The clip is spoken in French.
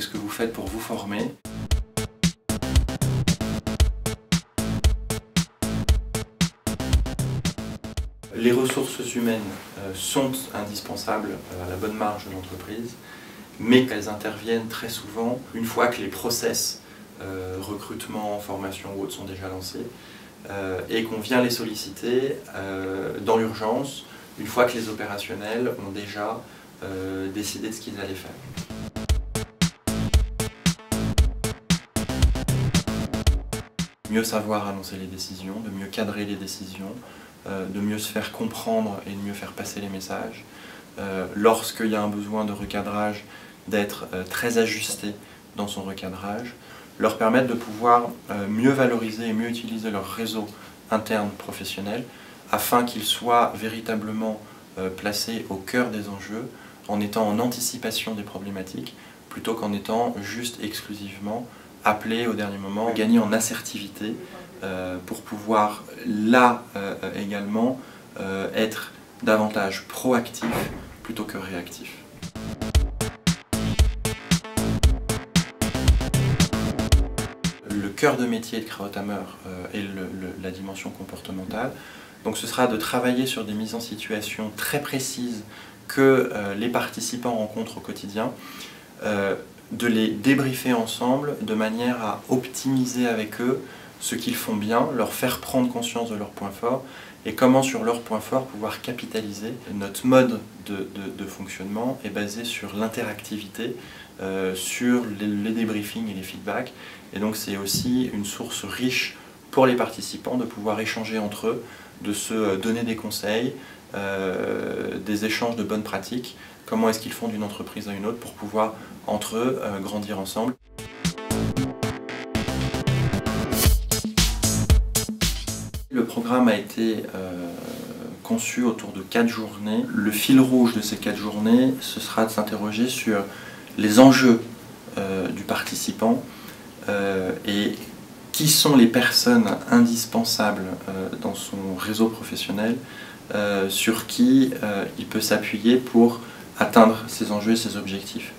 qu'est-ce que vous faites pour vous former. Les ressources humaines sont indispensables à la bonne marche de l'entreprise, mais qu'elles interviennent très souvent une fois que les process, recrutement, formation ou autres sont déjà lancés, et qu'on vient les solliciter dans l'urgence, une fois que les opérationnels ont déjà décidé de ce qu'ils allaient faire. Mieux savoir annoncer les décisions, de mieux cadrer les décisions, de mieux se faire comprendre et de mieux faire passer les messages. Lorsqu'il y a un besoin de recadrage, d'être très ajusté dans son recadrage, leur permettre de pouvoir mieux valoriser et mieux utiliser leur réseau interne professionnel afin qu'ils soient véritablement placés au cœur des enjeux en étant en anticipation des problématiques plutôt qu'en étant juste exclusivement appelés au dernier moment, gagner en assertivité pour pouvoir là également être davantage proactif plutôt que réactif. Le cœur de métier de Krauthammer est la dimension comportementale. Donc ce sera de travailler sur des mises en situation très précises que les participants rencontrent au quotidien, de les débriefer ensemble de manière à optimiser avec eux ce qu'ils font bien, leur faire prendre conscience de leurs points forts et comment sur leurs points forts pouvoir capitaliser. Notre mode de fonctionnement est basé sur l'interactivité, sur les débriefings et les feedbacks, et donc c'est aussi une source riche pour les participants de pouvoir échanger entre eux, de se donner des conseils, des échanges de bonnes pratiques, comment est-ce qu'ils font d'une entreprise à une autre pour pouvoir entre eux grandir ensemble. Le programme a été conçu autour de 4 journées. Le fil rouge de ces 4 journées, ce sera de s'interroger sur les enjeux du participant et qui sont les personnes indispensables dans son réseau professionnel sur qui il peut s'appuyer pour atteindre ses enjeux et ses objectifs.